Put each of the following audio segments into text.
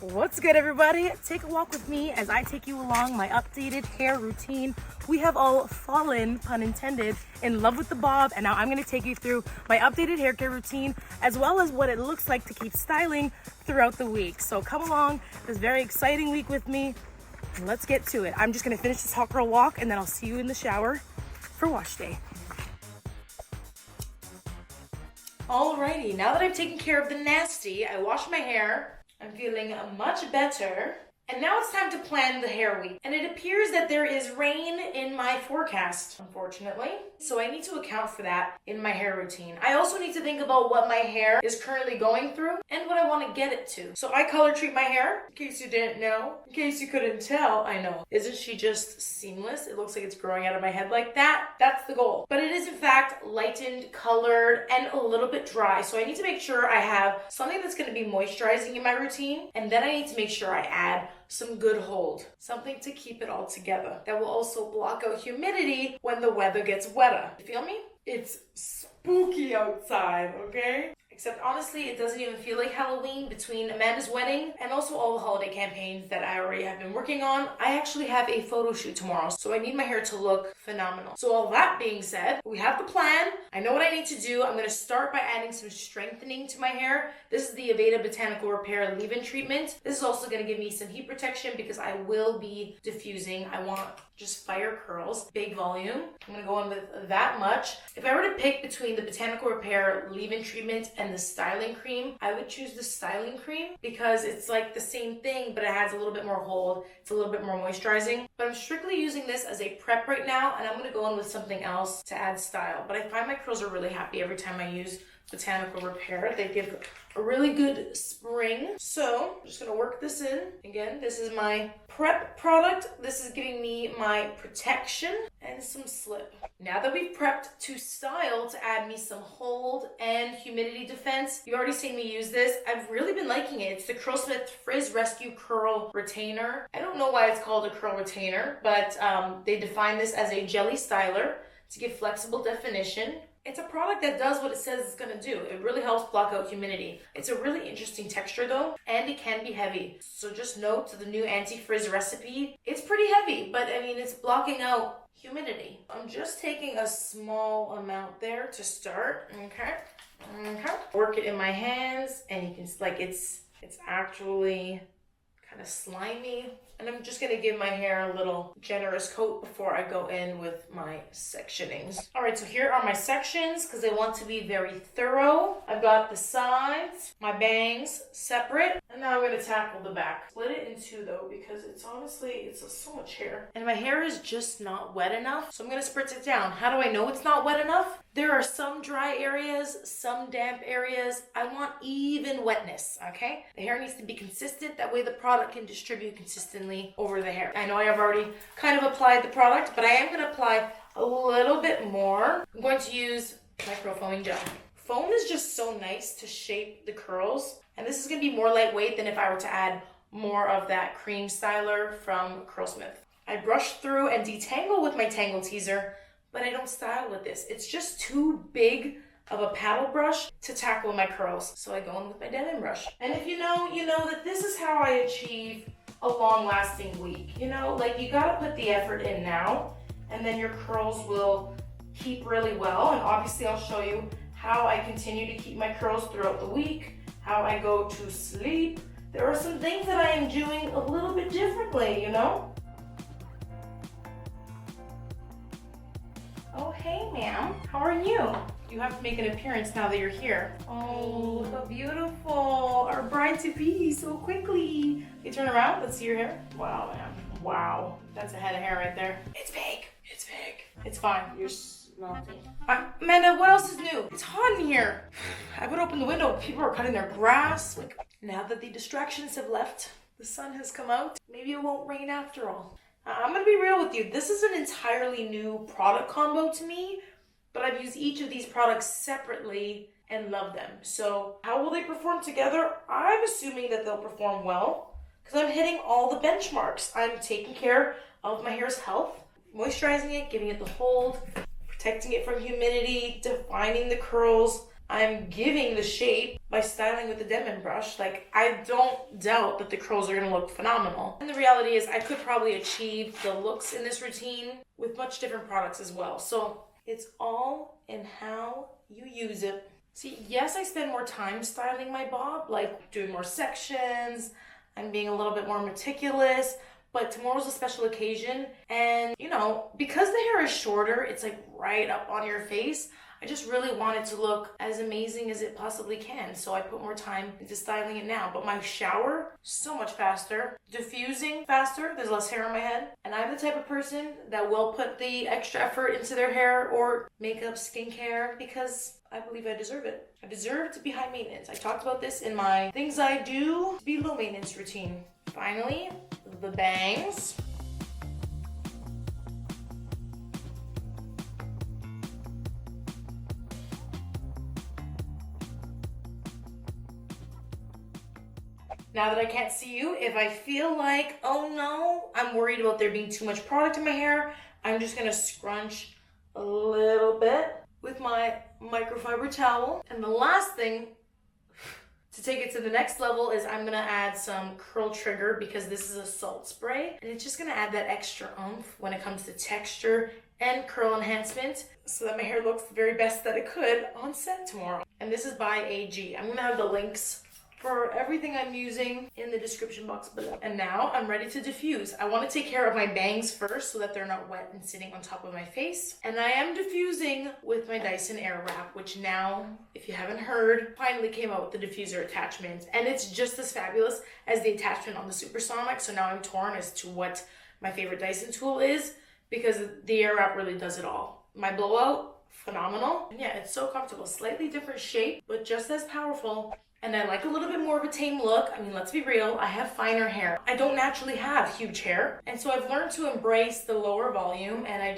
What's good, everybody? Take a walk with me as I take you along my updated hair routine. We have all fallen, pun intended, in love with the bob, and now I'm going to take you through my updated hair care routine as well as what it looks like to keep styling throughout the week. So come along this very exciting week with me and let's get to it. I'm just going to finish this hot girl walk and then I'll see you in the shower for wash day. Alrighty, now that I've taken care of the nasty, I washed my hair. I'm feeling much better. And now it's time to plan the hair week. And it appears that there is rain in my forecast, unfortunately. So I need to account for that in my hair routine. I also need to think about what my hair is currently going through and what I want to get it to. So I color treat my hair, in case you didn't know. In case you couldn't tell, I know. Isn't she just seamless? It looks like it's growing out of my head like that. That's the goal. But it is in fact lightened, colored, and a little bit dry. So I need to make sure I have something that's going to be moisturizing in my routine. And then I need to make sure I add some good hold, something to keep it all together. That will also block out humidity when the weather gets wetter. You feel me? It's spooky outside, okay? Except honestly, it doesn't even feel like Halloween between Amanda's wedding and also all the holiday campaigns that I already have been working on. I actually have a photo shoot tomorrow, so I need my hair to look phenomenal. So all that being said, we have the plan. I know what I need to do. I'm gonna start by adding some strengthening to my hair. This is the Aveda Botanical Repair Leave-In Treatment. This is also gonna give me some heat protection because I will be diffusing. I want just fire curls, big volume. I'm gonna go in with that much. If I were to pick between the Botanical Repair Leave-In Treatment and the styling cream, I would choose the styling cream because it's like the same thing, but it has a little bit more hold. It's a little bit more moisturizing. But I'm strictly using this as a prep right now, and I'm gonna go in with something else to add style. But I find my curls are really happy every time I use Botanical Repair. They give a really good spring. So I'm just gonna work this in. Again, this is my prep product. This is giving me my protection and some slip. Now that we've prepped to style to add me some hold and humidity defense, you've already seen me use this. I've really been liking it. It's the Curlsmith Frizz Rescue Curl Retainer. I don't know why it's called a curl retainer, but they define this as a jelly styler to give flexible definition. It's a product that does what it says it's gonna do. It really helps block out humidity. It's a really interesting texture though, and it can be heavy. So just note to the new anti-frizz recipe, it's pretty heavy, but I mean, it's blocking out humidity. I'm just taking a small amount there to start, okay? Work it in my hands, and you can, like, it's actually kind of slimy. And I'm just gonna give my hair a little generous coat before I go in with my sectionings. All right, so here are my sections because I want to be very thorough. I've got the sides, my bangs separate, and now I'm gonna tackle the back. Split it in two though because it's honestly, it's so much hair. And my hair is just not wet enough, so I'm gonna spritz it down. How do I know it's not wet enough? There are some dry areas, some damp areas. I want even wetness, okay? The hair needs to be consistent. That way the product can distribute consistently over the hair. I know I have already kind of applied the product, but I am going to apply a little bit more. I'm going to use micro foaming gel. Foam is just so nice to shape the curls, and this is going to be more lightweight than if I were to add more of that cream styler from Curlsmith. I brush through and detangle with my Tangle Teezer, but I don't style with this. It's just too big of a paddle brush to tackle my curls. So I go in with my Denman brush. And if you know that this is how I achieve a long-lasting week. You know, like, you gotta put the effort in now, and then your curls will keep really well. And obviously I'll show you how I continue to keep my curls throughout the week, how I go to sleep. There are some things that I am doing a little bit differently, you know? Oh, hey, ma'am. How are you? You have to make an appearance now that you're here. Oh, so beautiful. Our bride-to-be so quickly. You turn around. Let's see your hair. Wow, ma'am. Wow. That's a head of hair right there. It's big. It's big. It's fine. You're melting. Amanda, what else is new? It's hot in here. I would open the window. People are cutting their grass. Like, now that the distractions have left, the sun has come out. Maybe it won't rain after all. I'm gonna be real with you. This is an entirely new product combo to me, but I've used each of these products separately and love them. So how will they perform together? I'm assuming that they'll perform well because I'm hitting all the benchmarks. I'm taking care of my hair's health, moisturizing it, giving it the hold, protecting it from humidity, defining the curls. I'm giving the shape by styling with the Denman brush. Like, I don't doubt that the curls are gonna look phenomenal. And the reality is I could probably achieve the looks in this routine with much different products as well. So it's all in how you use it. See, yes, I spend more time styling my bob, like doing more sections. I'm being a little bit more meticulous, but tomorrow's a special occasion. And you know, because the hair is shorter, it's like right up on your face. I just really want it to look as amazing as it possibly can. So I put more time into styling it now. But my shower, so much faster. Diffusing, faster. There's less hair on my head. And I'm the type of person that will put the extra effort into their hair or makeup, skincare, because I believe I deserve it. I deserve to be high maintenance. I talked about this in my things I do to be low maintenance routine. Finally, the bangs. Now that I can't see you, if I feel like, oh no, I'm worried about there being too much product in my hair, I'm just gonna scrunch a little bit with my microfiber towel. And the last thing to take it to the next level is I'm gonna add some curl trigger, because this is a salt spray and it's just gonna add that extra oomph when it comes to texture and curl enhancement, so that my hair looks the very best that it could on set tomorrow. And this is by AG. I'm gonna have the links for everything I'm using in the description box below. And now I'm ready to diffuse. I want to take care of my bangs first so that they're not wet and sitting on top of my face. And I am diffusing with my Dyson Airwrap, which now, if you haven't heard, finally came out with the diffuser attachment. And it's just as fabulous as the attachment on the Supersonic. So now I'm torn as to what my favorite Dyson tool is, because the Airwrap really does it all. My blowout, phenomenal. And yeah, it's so comfortable. Slightly different shape, but just as powerful. And I like a little bit more of a tame look. I mean, let's be real, I have finer hair. I don't naturally have huge hair. And so I've learned to embrace the lower volume, and I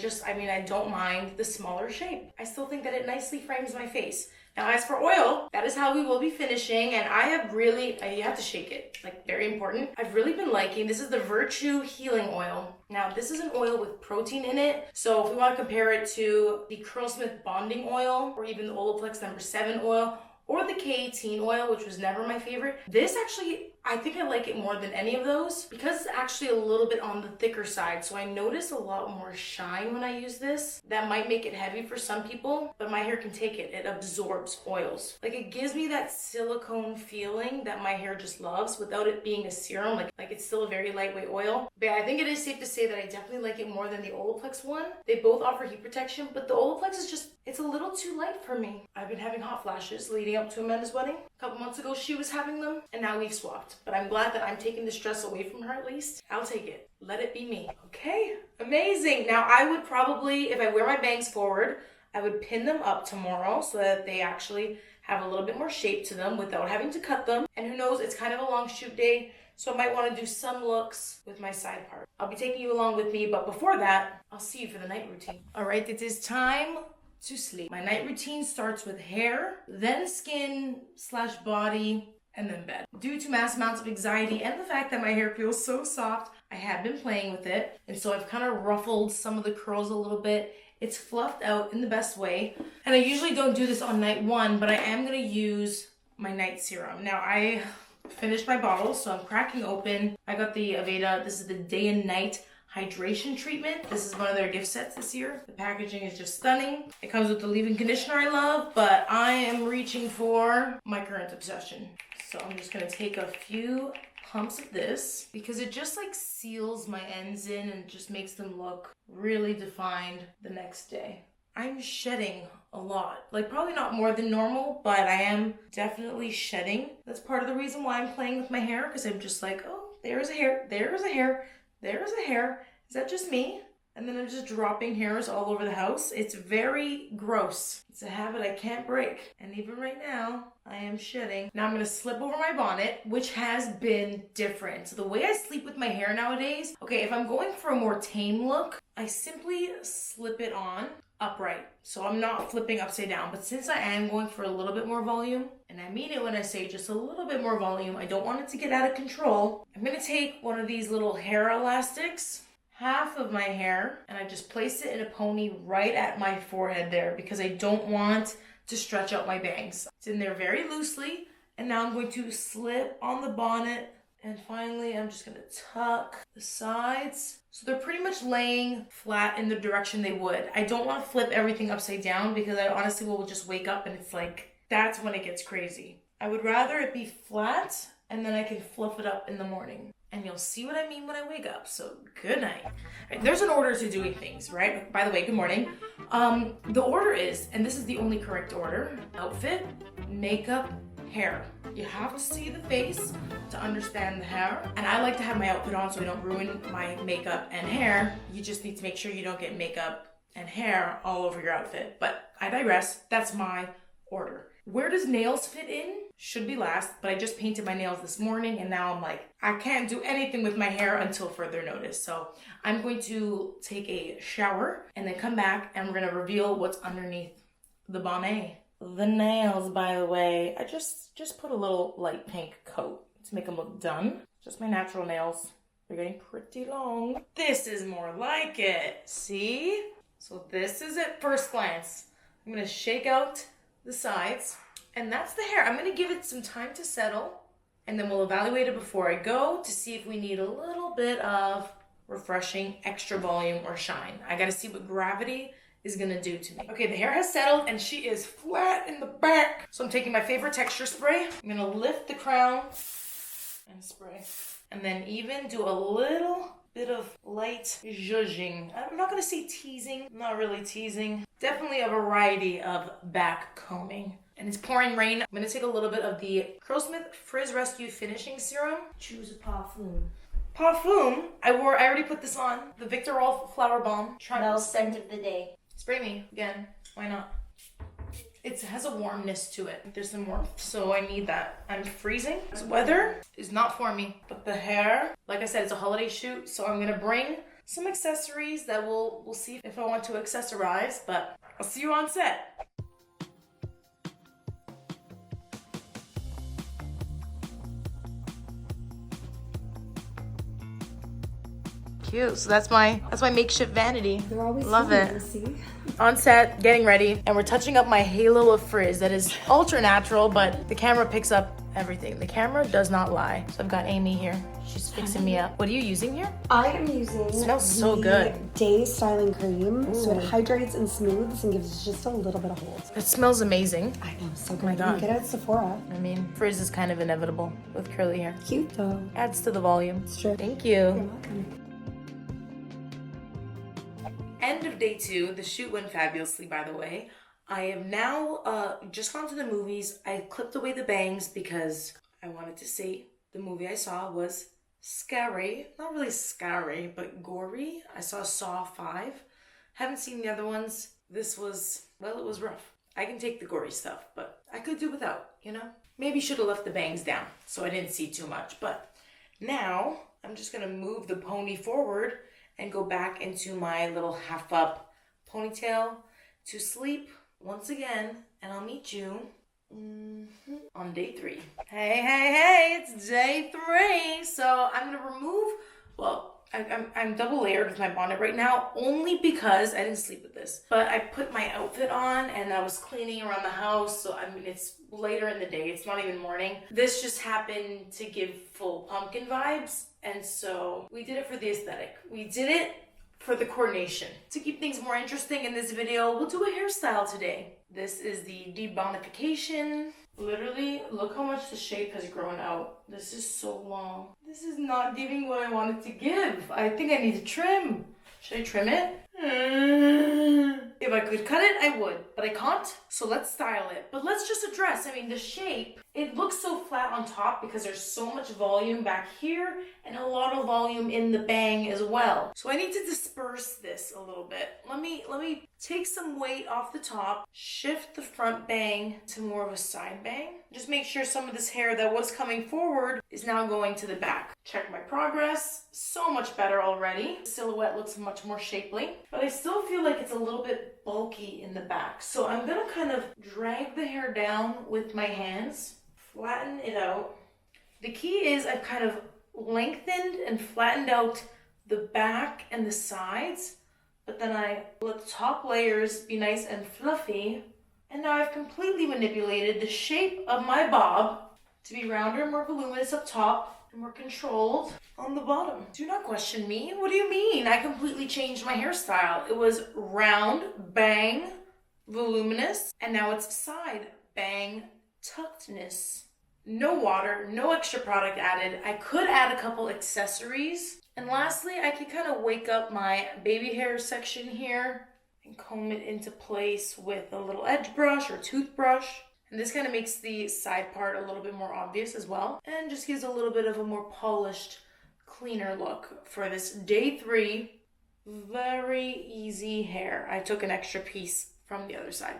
don't mind the smaller shape. I still think that it nicely frames my face. Now, as for oil, that is how we will be finishing, and I have really, you have to shake it, like, very important. I've really been liking, this is the Virtue Healing Oil. Now, this is an oil with protein in it, so if we want to compare it to the Curlsmith Bonding Oil, or even the Olaplex No. 7 oil, or the K18 oil, which was never my favorite. This actually, I think I like it more than any of those, because it's actually a little bit on the thicker side. So I notice a lot more shine when I use this. That might make it heavy for some people, but my hair can take it. It absorbs oils. Like, it gives me that silicone feeling that my hair just loves without it being a serum. Like it's still a very lightweight oil. But yeah, I think it is safe to say that I definitely like it more than the Olaplex one. They both offer heat protection, but the Olaplex is just, it's a little too light for me. I've been having hot flashes leading up to Amanda's wedding. A couple months ago, she was having them, and now we've swapped. But I'm glad that I'm taking the stress away from her at least. I'll take it. Let it be me. Okay, amazing. Now, I would probably, if I wear my bangs forward, I would pin them up tomorrow so that they actually have a little bit more shape to them without having to cut them. And who knows, it's kind of a long shoot day, so I might want to do some looks with my side part. I'll be taking you along with me, but before that, I'll see you for the night routine. All right, it is time to sleep. My night routine starts with hair, then skin/body, and then bed. Due to mass amounts of anxiety and the fact that my hair feels so soft, I have been playing with it. And so I've kind of ruffled some of the curls a little bit. It's fluffed out in the best way. And I usually don't do this on night one, but I am gonna use my night serum. Now, I finished my bottle, so I'm cracking open. I got the Aveda, this is the day and night hydration treatment. This is one of their gift sets this year. The packaging is just stunning. It comes with the leave-in conditioner I love, but I am reaching for my current obsession. So I'm just gonna take a few pumps of this, because it just like seals my ends in and just makes them look really defined the next day. I'm shedding a lot, like probably not more than normal, but I am definitely shedding. That's part of the reason why I'm playing with my hair, because I'm just like, oh, there's a hair, there's a hair, there's a hair. Is that just me? And then I'm just dropping hairs all over the house. It's very gross. It's a habit I can't break. And even right now, I am shedding. Now I'm gonna slip over my bonnet, which has been different. So the way I sleep with my hair nowadays, okay, if I'm going for a more tame look, I simply slip it on upright. So I'm not flipping upside down. But since I am going for a little bit more volume, and I mean it when I say just a little bit more volume, I don't want it to get out of control. I'm gonna take one of these little hair elastics, half of my hair, and I just place it in a pony right at my forehead there, because I don't want to stretch out my bangs. It's in there very loosely, and now I'm going to slip on the bonnet, and finally I'm just gonna tuck the sides. So they're pretty much laying flat in the direction they would. I don't want to flip everything upside down because I honestly will just wake up and it's like, that's when it gets crazy. I would rather it be flat and then I can fluff it up in the morning. And you'll see what I mean when I wake up. So good night. Right, there's an order to doing things, right? By the way, good morning. The order is, and this is the only correct order, outfit, makeup, hair. You have to see the face to understand the hair. And I like to have my outfit on so I don't ruin my makeup and hair. You just need to make sure you don't get makeup and hair all over your outfit. But I digress. That's my order. Where does nails fit in? Should be last, but I just painted my nails this morning and now I'm like, I can't do anything with my hair until further notice. So I'm going to take a shower and then come back and we're gonna reveal what's underneath the bonnet. The nails, by the way, I just put a little light pink coat to make them look done. Just my natural nails. They're getting pretty long. This is more like it, see? So this is at first glance. I'm gonna shake out the sides. And that's the hair. I'm gonna give it some time to settle and then we'll evaluate it before I go to see if we need a little bit of refreshing, extra volume or shine. I gotta see what gravity is gonna do to me. Okay, the hair has settled and she is flat in the back. So I'm taking my favorite texture spray. I'm gonna lift the crown and spray. And then even do a little bit of light zhuzhing. I'm not gonna say teasing, not really teasing. Definitely a variety of back combing. And it's pouring rain. I'm gonna take a little bit of the Curlsmith Frizz Rescue Finishing Serum. Choose a parfum. Parfum? I already put this on. The Victor Rolf Flower Balm. Mell's scent of the day. Spray me again. Why not? It has a warmness to it. There's some warmth, so I need that. I'm freezing. This weather is not for me. But the hair, like I said, it's a holiday shoot, so I'm gonna bring some accessories that we'll see if I want to accessorize, but I'll see you on set. Cute. So that's my makeshift vanity. They're always love fun it. to see. On set, getting ready, and we're touching up my halo of frizz that is ultra natural, but the camera picks up everything. The camera does not lie. So I've got Amy here. She's fixing me up. What are you using here? I am using It smells so good. Day Styling Cream. Ooh. So it hydrates and smooths and gives just a little bit of hold. It smells amazing. I know, so good. my God. You can get it at Sephora. I mean, frizz is kind of inevitable with curly hair. Cute though. Adds to the volume. It's true. Thank You're you. welcome. End of day 2. The shoot went fabulously, by the way. I have now just gone to the movies. I clipped away the bangs because I wanted to say the movie I saw was scary. Not really scary, but gory. I saw Saw 5. Haven't seen the other ones. This was, well, it was rough. I can take the gory stuff, but I could do without, you know? Maybe should have left the bangs down so I didn't see too much. But now I'm just going to move the pony forward and go back into my little half up ponytail to sleep once again. And I'll meet you on day 3. Hey, it's day 3. So I'm gonna remove, well, I'm double layered with my bonnet right now only because I didn't sleep with this. But I put my outfit on and I was cleaning around the house. So I mean, it's later in the day. It's not even morning. This just happened to give full pumpkin vibes. And so we did it for the aesthetic. We did it for the coordination. To keep things more interesting in this video, we'll do a hairstyle today. This is the debonification. Literally, look how much the shape has grown out. This is so long. This is not giving what I wanted to give. I think I need to trim. Should I trim it? If I could cut it, I would, but I can't. So let's style it. But let's just address, I mean, the shape, it looks so flat on top because there's so much volume back here and a lot of volume in the bang as well. So I need to disperse this a little bit. Let me take some weight off the top, shift the front bang to more of a side bang. Just make sure some of this hair that was coming forward is now going to the back. Check my progress. So much better already. The silhouette looks much more shapely, but I still feel like it's a little bit bulky in the back. So I'm gonna kind of drag the hair down with my hands, flatten it out. The key is I've kind of lengthened and flattened out the back and the sides, but then I let the top layers be nice and fluffy And now I've completely manipulated the shape of my bob to be rounder, more voluminous up top, and more controlled on the bottom. Do not question me. What do you mean? I completely changed my hairstyle. It was round, bang, voluminous, and now it's side, bang, tuckedness. No water, no extra product added. I could add a couple accessories. And lastly, I can kind of wake up my baby hair section here and comb it into place with a little edge brush or toothbrush. And this kind of makes the side part a little bit more obvious as well. And just gives a little bit of a more polished, cleaner look for this day 3. Very easy hair. I took an extra piece from the other side.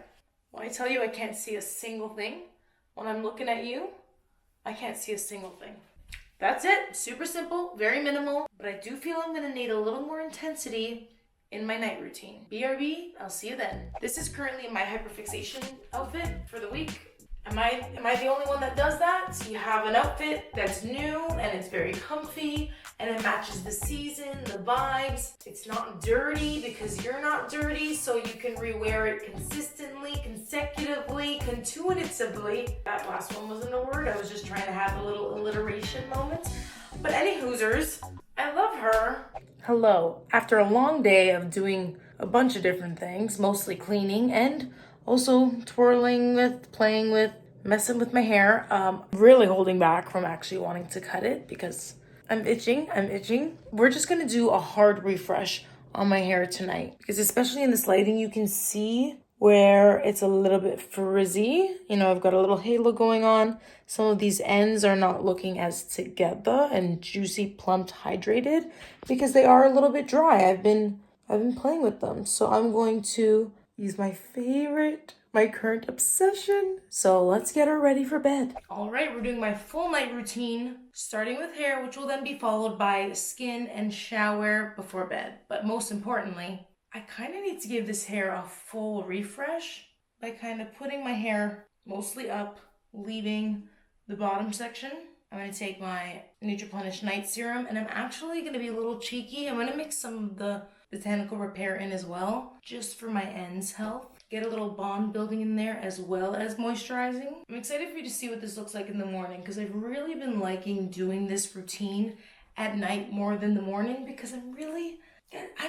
When I tell you I can't see a single thing, when I'm looking at you, I can't see a single thing. That's it. Super simple, very minimal, but I do feel I'm gonna need a little more intensity in my night routine. BRB, I'll see you then. This is currently my hyperfixation outfit for the week. Am I the only one that does that? You have an outfit that's new and it's very comfy and it matches the season, the vibes. It's not dirty because you're not dirty, so you can rewear it consistently, consecutively, continuatively. That last one wasn't a word. I was just trying to have a little alliteration moment. But any hoosers, I love her. Hello. After a long day of doing a bunch of different things, mostly cleaning and also twirling with, playing with, messing with my hair. Really holding back from actually wanting to cut it because I'm itching. We're just gonna do a hard refresh on my hair tonight because especially in this lighting, you can see where it's a little bit frizzy. You know, I've got a little halo going on. Some of these ends are not looking as together and juicy, plumped, hydrated because they are a little bit dry. I've been playing with them. So I'm going to use my favorite, my current obsession. So let's get her ready for bed. All right, we're doing my full night routine, starting with hair, which will then be followed by skin and shower before bed. But most importantly, I kind of need to give this hair a full refresh by kind of putting my hair mostly up, leaving the bottom section. I'm going to take my Nutriplenish night serum and I'm actually going to be a little cheeky. I'm going to mix some of the Botanical repair in as well, just for my ends health. Get a little bond building in there as well as moisturizing. I'm excited for you to see what this looks like in the morning because I've really been liking doing this routine at night more than the morning because I'm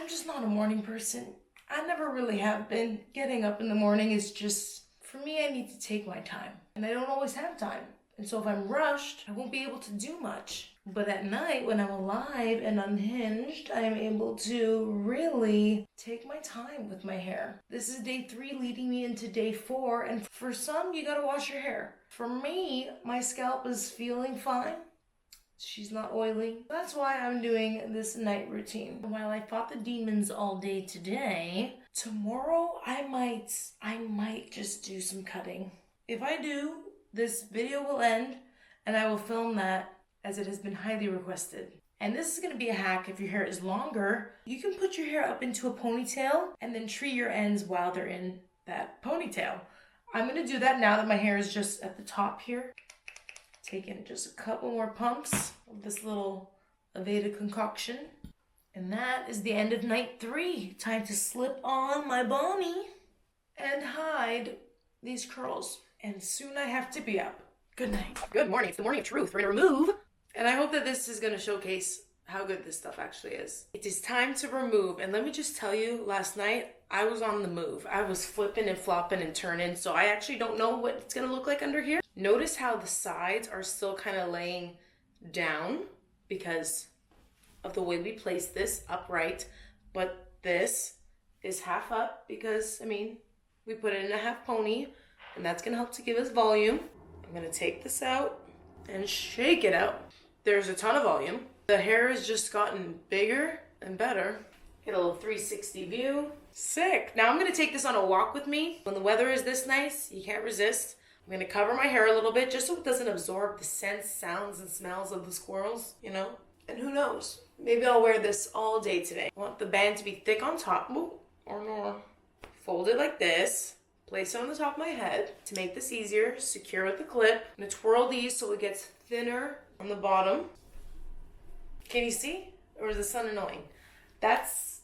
just not a morning person. I never really have been. Getting up in the morning is just, for me, I need to take my time. And I don't always have time. And so if I'm rushed, I won't be able to do much. But at night, when I'm alive and unhinged, I am able to really take my time with my hair. This is day 3 leading me into day 4. And for some, you gotta wash your hair. For me, my scalp is feeling fine. She's not oily. That's why I'm doing this night routine. While I fought the demons all day today, tomorrow I might just do some cutting. If I do, this video will end and I will film that as it has been highly requested. And this is going to be a hack if your hair is longer. You can put your hair up into a ponytail and then tree your ends while they're in that ponytail. I'm going to do that now that my hair is just at the top here. Taking just a couple more pumps of this little Aveda concoction. And that is the end of night 3. Time to slip on my bonnet and hide these curls. And soon I have to be up. Good night. Good morning. It's the morning of truth. We're gonna remove. And I hope that this is gonna showcase how good this stuff actually is. It is time to remove. And let me just tell you, last night, I was on the move. I was flipping and flopping and turning. So I actually don't know what it's gonna look like under here. Notice how the sides are still kind of laying down because of the way we place this upright. But this is half up because, we put it in a half pony. And that's gonna help to give us volume. I'm gonna take this out and shake it out. There's a ton of volume. The hair has just gotten bigger and better. Get a little 360 view. Sick. Now I'm gonna take this on a walk with me. When the weather is this nice, you can't resist. I'm gonna cover my hair a little bit just so it doesn't absorb the scents, sounds, and smells of the squirrels, And who knows? Maybe I'll wear this all day today. I want the band to be thick on top. Or more. Fold it like this. Place it on the top of my head. To make this easier, secure with the clip. I'm gonna twirl these so it gets thinner on the bottom. Can you see? Or is the sun annoying? That's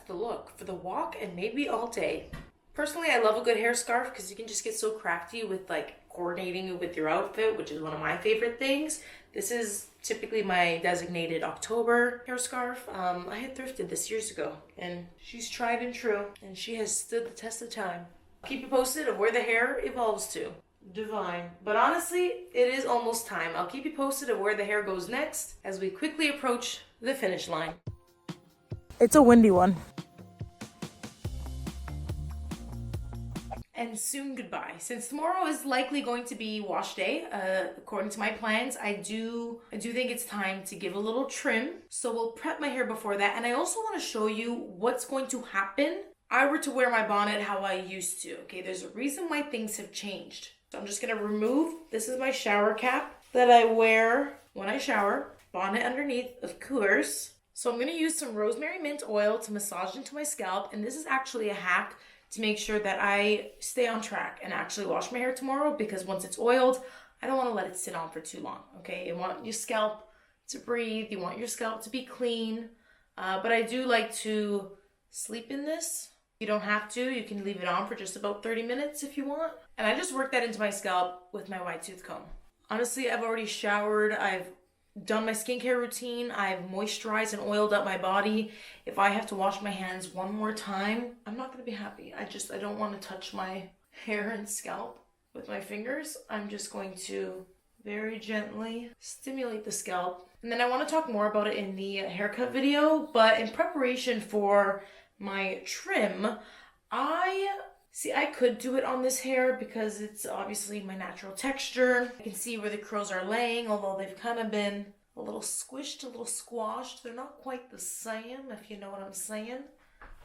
the look for the walk and maybe all day. Personally, I love a good hair scarf because you can just get so crafty with like coordinating with your outfit, which is one of my favorite things. This is typically my designated October hair scarf. I had thrifted this years ago and she's tried and true and she has stood the test of time. Keep you posted of where the hair evolves to. Divine. But honestly, it is almost time. I'll keep you posted of where the hair goes next as we quickly approach the finish line. It's a windy one. And soon goodbye. Since tomorrow is likely going to be wash day, according to my plans, I do think it's time to give a little trim. So we'll prep my hair before that. And I also want to show you what's going to happen if I were to wear my bonnet how I used to. Okay, there's a reason why things have changed. So I'm just gonna remove, this is my shower cap that I wear when I shower. Bonnet underneath, of course. So I'm gonna use some rosemary mint oil to massage into my scalp. And this is actually a hack to make sure that I stay on track and actually wash my hair tomorrow, because once it's oiled, I don't want to let it sit on for too long, okay? You want your scalp to breathe, you want your scalp to be clean, but I do like to sleep in this. You don't have to, you can leave it on for just about 30 minutes if you want. And I just work that into my scalp with my wide tooth comb. Honestly, I've already showered, I've done my skincare routine, I've moisturized and oiled up my body. If I have to wash my hands one more time, I'm not gonna be happy. I don't want to touch my hair and scalp with my fingers. I'm just going to very gently stimulate the scalp. And then I want to talk more about it in the haircut video, but in preparation for my trim, I could do it on this hair because it's obviously my natural texture. I can see where the curls are laying, although they've kind of been a little squished, a little squashed. They're not quite the same, if you know what I'm saying,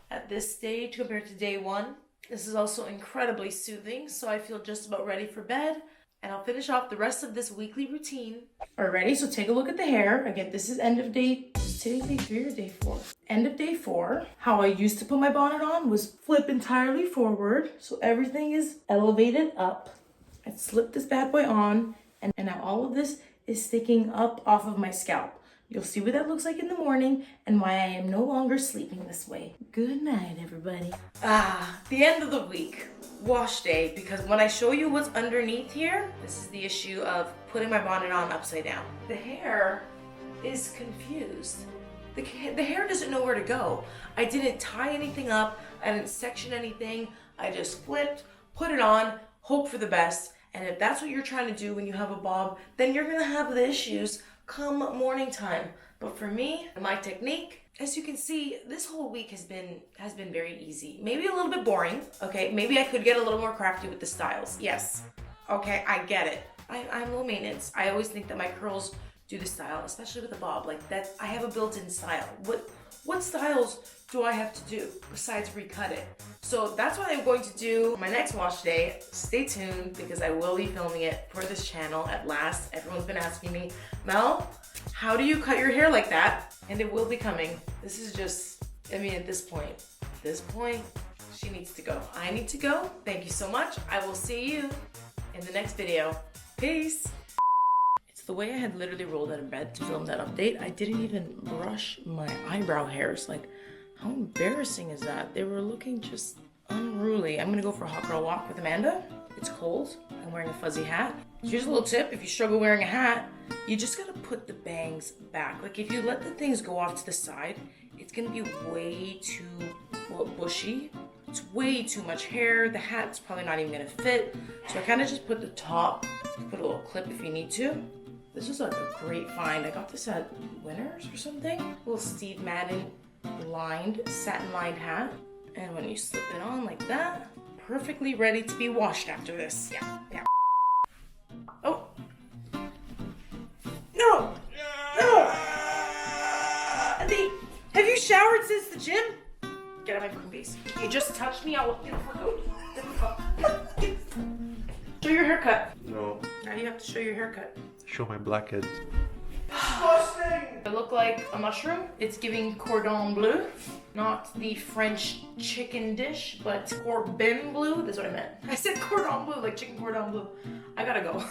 at this stage compared to day one. This is also incredibly soothing, so I feel just about ready for bed. And I'll finish off the rest of this weekly routine. Alrighty, so take a look at the hair. Again, this is end of day, is today day 3 or day 4? End of day 4. How I used to put my bonnet on was flip entirely forward, so everything is elevated up. I slipped this bad boy on, and now all of this is sticking up off of my scalp. You'll see what that looks like in the morning and why I am no longer sleeping this way. Good night, everybody. The end of the week. Wash day, because when I show you what's underneath here, this is the issue of putting my bonnet on upside down. The hair is confused. The hair doesn't know where to go. I didn't tie anything up. I didn't section anything. I just flipped, put it on, hope for the best. And if that's what you're trying to do when you have a bob, then you're gonna have the issues come morning time. But for me, my technique, as you can see, this whole week has been very easy. Maybe a little bit boring, okay? Maybe I could get a little more crafty with the styles. Yes, okay, I get it. I'm low maintenance. I always think that my curls do the style, especially with the bob. Like that, I have a built-in style. What styles do I have to do besides recut it? So that's what I'm going to do my next wash day. Stay tuned because I will be filming it for this channel at last. Everyone's been asking me, Mel, how do you cut your hair like that? And it will be coming. This is just, I mean, at this point, she needs to go. I need to go. Thank you so much. I will see you in the next video. Peace. It's the way I had literally rolled out of bed to film that update. I didn't even brush my eyebrow hairs. Like, how embarrassing is that? They were looking just unruly. I'm gonna go for a hot girl walk with Amanda. It's cold. I'm wearing a fuzzy hat. Here's a little tip. If you struggle wearing a hat, you just gotta put the bangs back. Like if you let the things go off to the side, it's gonna be way too, well, bushy. It's way too much hair. The hat's probably not even gonna fit. So I kind of just put the top, put a little clip if you need to. This is like a great find. I got this at Winners or something. A little Steve Madden lined, satin lined hat. And when you slip it on like that, perfectly ready to be washed after this. Yeah. Oh. No. Andy, have you showered since the gym? Get out of my face. You just touched me, I will get the fuck out. Show your haircut. No. Now you have to show your haircut. Show my blackheads. I look like a mushroom. It's giving cordon bleu. Not the French chicken dish, but cordon bleu. That's what I meant. I said cordon bleu, like chicken cordon bleu. I gotta go.